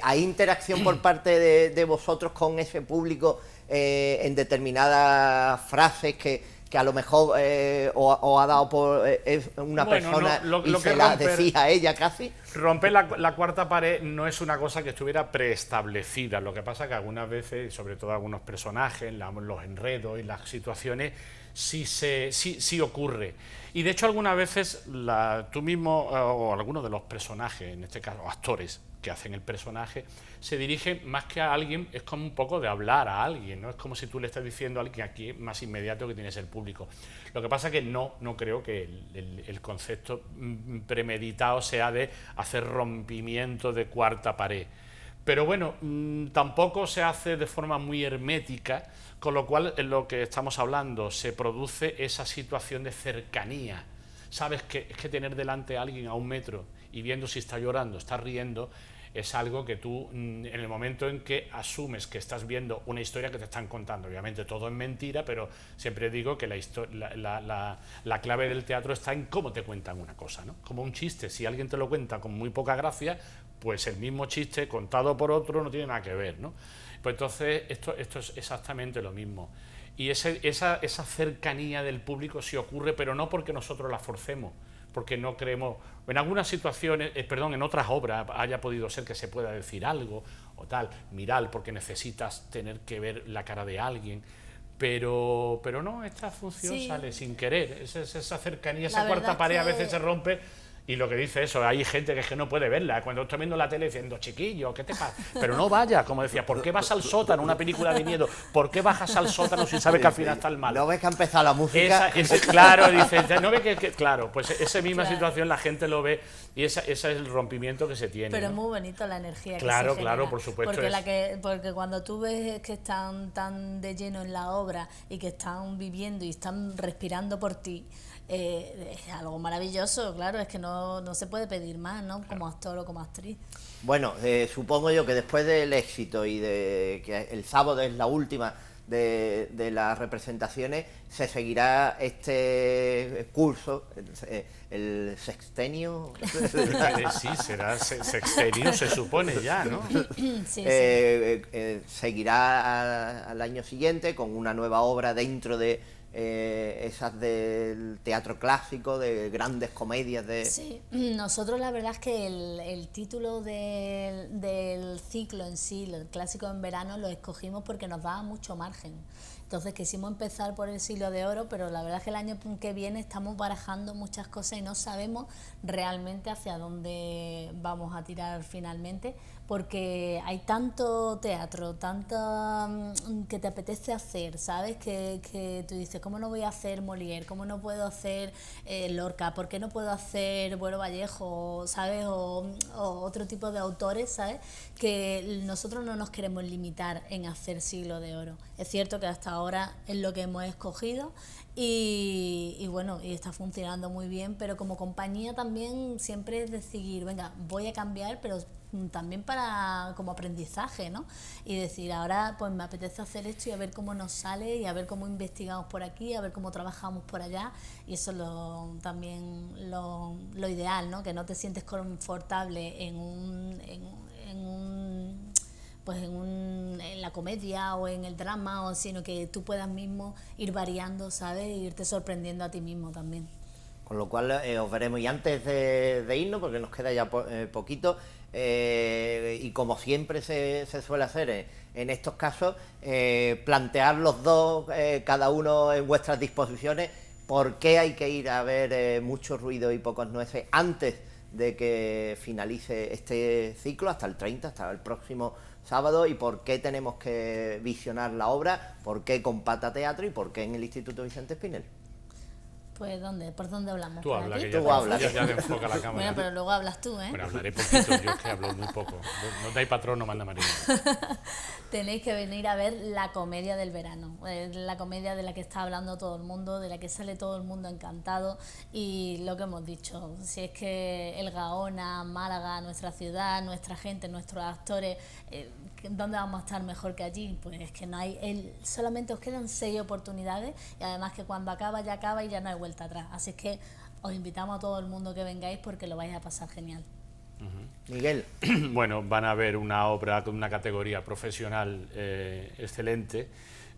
S3: Hay interacción por parte de vosotros con ese público en determinadas frases que a lo mejor os ha dado por una persona y se la decís a ella casi.
S6: Romper la cuarta pared no es una cosa que estuviera preestablecida. Lo que pasa que algunas veces, sobre todo algunos personajes, los enredos y las situaciones, sí ocurre. Y de hecho algunas veces tú mismo o algunos de los personajes, en este caso actores, que hacen el personaje, se dirige más que a alguien, es como un poco de hablar a alguien, ¿no? Es como si tú le estás diciendo a alguien aquí más inmediato que tienes el público. Lo que pasa es que no creo que el concepto premeditado sea de hacer rompimiento de cuarta pared. Pero bueno, tampoco se hace de forma muy hermética, con lo cual en lo que estamos hablando se produce esa situación de cercanía. Sabes que es que tener delante a alguien a 1 metro y viendo si está llorando, está riendo, es algo que tú, en el momento en que asumes que estás viendo una historia que te están contando, obviamente todo es mentira, pero siempre digo que la clave del teatro está en cómo te cuentan una cosa, ¿no? Como un chiste, si alguien te lo cuenta con muy poca gracia, pues el mismo chiste contado por otro no tiene nada que ver, ¿no? Pues entonces esto es exactamente lo mismo. Y esa cercanía del público sí ocurre, pero no porque nosotros la forcemos, porque no creemos, en algunas situaciones, en otras obras haya podido ser que se pueda decir algo o tal, mirar, porque necesitas tener que ver la cara de alguien, pero no, esta función sale sin querer, esa cercanía, esa cuarta pared a veces se rompe. Y lo que dice eso, hay gente que es que no puede verla, cuando está viendo la tele diciendo, chiquillo, ¿qué te pasa? Pero no vaya, como decía, ¿por qué vas al sótano, una película de miedo? ¿Por qué bajas al sótano si sabes que al final está el mal?
S3: ¿No ves que ha empezado la música?
S6: Claro, dice, ¿no ves que claro, pues esa misma situación la gente lo ve y ese es el rompimiento que se tiene.
S5: Pero
S6: ¿no?
S5: Es muy bonito la energía
S6: claro,
S5: que se genera.
S6: Claro, por supuesto.
S5: Porque cuando tú ves que están tan de lleno en la obra y que están viviendo y están respirando por ti, es algo maravilloso, claro, es que no se puede pedir más, ¿no? Como actor o como actriz.
S3: Bueno, supongo yo que después del éxito y de que el sábado es la última de las representaciones, se seguirá este curso, el sextenio.
S6: Sí, será sextenio, se supone ya, ¿no?
S5: Sí.
S3: Seguirá al año siguiente con una nueva obra dentro de esas del teatro clásico, de grandes comedias de...
S5: Sí, nosotros la verdad es que el título del ciclo en sí, el clásico en verano, lo escogimos porque nos daba mucho margen. Entonces quisimos empezar por el siglo de oro, pero la verdad es que el año que viene estamos barajando muchas cosas y no sabemos realmente hacia dónde vamos a tirar finalmente, porque hay tanto teatro, tanto que te apetece hacer, ¿sabes? Que tú dices, ¿cómo no voy a hacer Molière? ¿Cómo no puedo hacer Lorca? ¿Por qué no puedo hacer Bueno Vallejo? ¿Sabes? O otro tipo de autores, ¿sabes? Que nosotros no nos queremos limitar en hacer siglo de oro. Es cierto que hasta ahora es lo que hemos escogido y bueno, y está funcionando muy bien, pero como compañía también siempre es decir, venga, voy a cambiar, pero también como aprendizaje, ¿no? Y decir, ahora pues me apetece hacer esto y a ver cómo nos sale y a ver cómo investigamos por aquí, a ver cómo trabajamos por allá, y eso es también lo ideal, ¿no? Que no te sientes confortable en la comedia o en el drama, sino que tú puedas mismo ir variando, ¿sabes? E irte sorprendiendo a ti mismo también.
S3: Con lo cual os veremos. Y antes de irnos, porque nos queda ya poquito, y como siempre se suele hacer en estos casos, plantear los dos, cada uno en vuestras disposiciones, por qué hay que ir a ver Mucho ruido y pocos nueces antes de que finalice este ciclo, hasta el 30, hasta el próximo sábado, y por qué tenemos que visionar la obra, por qué con Pata Teatro y por qué en el Instituto Vicente Espinel.
S5: Pues ¿por dónde hablamos?
S6: Tú hablas, que
S3: tú hablas.
S6: Ya te enfoca la cámara.
S5: Bueno, pero luego hablas tú, ¿eh?
S6: Bueno, hablaré poquito, yo es que hablo muy poco. No dais patrón, no manda marina.
S5: Tenéis que venir a ver la comedia del verano, la comedia de la que está hablando todo el mundo, de la que sale todo el mundo encantado, y lo que hemos dicho, si es que el Gaona, Málaga, nuestra ciudad, nuestra gente, nuestros actores, ¿dónde vamos a estar mejor que allí? Pues es que no hay, solamente os quedan 6 oportunidades, y además que cuando acaba y ya no hay vuelta atrás, así es que os invitamos a todo el mundo que vengáis porque lo vais a pasar genial.
S3: Miguel.
S6: Bueno, van a ver una obra con una categoría profesional excelente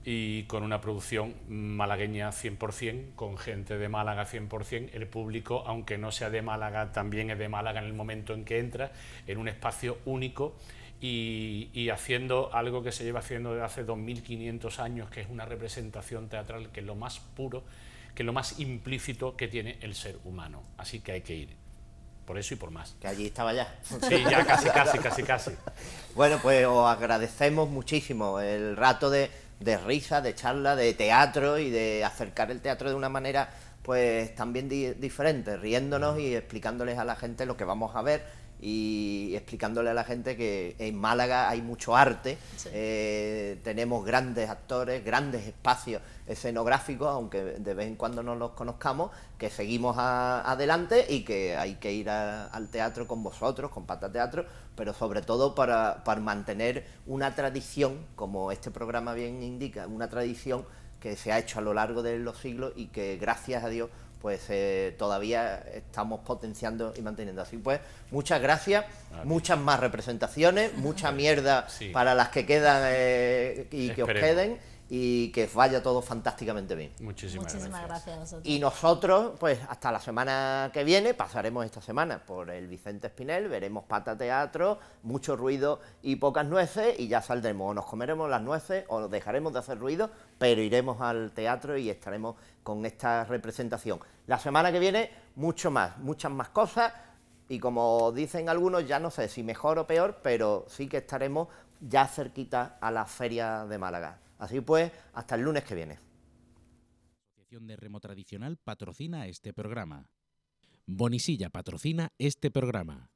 S6: y con una producción malagueña 100%, con gente de Málaga 100%, el público, aunque no sea de Málaga, también es de Málaga en el momento en que entra, en un espacio único y haciendo algo que se lleva haciendo desde hace 2500 años, que es una representación teatral, que es lo más puro, que es lo más implícito que tiene el ser humano, así que hay que ir. por eso y por más.
S3: Que allí estaba ya.
S6: Sí, ya casi.
S3: Bueno, pues os agradecemos muchísimo el rato de risa, de charla, de teatro y de acercar el teatro de una manera pues también diferente, riéndonos y explicándoles a la gente lo que vamos a ver y explicándole a la gente que en Málaga hay mucho arte, sí. Tenemos grandes actores, grandes espacios escenográficos, aunque de vez en cuando no los conozcamos, que seguimos adelante y que hay que ir al teatro con vosotros, con Pata Teatro, pero sobre todo para mantener una tradición, como este programa bien indica, una tradición que se ha hecho a lo largo de los siglos y que gracias a Dios pues todavía estamos potenciando y manteniendo. Así pues, muchas gracias, muchas más representaciones, mucha mierda para las que quedan y que os queden, y que os vaya todo fantásticamente bien.
S6: Muchísimas gracias
S5: a vosotros.
S3: Y nosotros, pues hasta la semana que viene, pasaremos esta semana por el Vicente Espinel, veremos Pata Teatro, mucho ruido y pocas nueces, y ya saldremos, o nos comeremos las nueces o nos dejaremos de hacer ruido, pero iremos al teatro y estaremos con esta representación. La semana que viene, mucho más, muchas más cosas, y como dicen algunos, ya no sé si mejor o peor, pero sí que estaremos ya cerquita a la Feria de Málaga. Así pues, hasta el lunes que viene.
S1: La Asociación de Remo Tradicional patrocina este programa. Bonisilla patrocina este programa.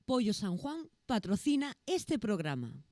S2: Pollo San Juan patrocina este programa.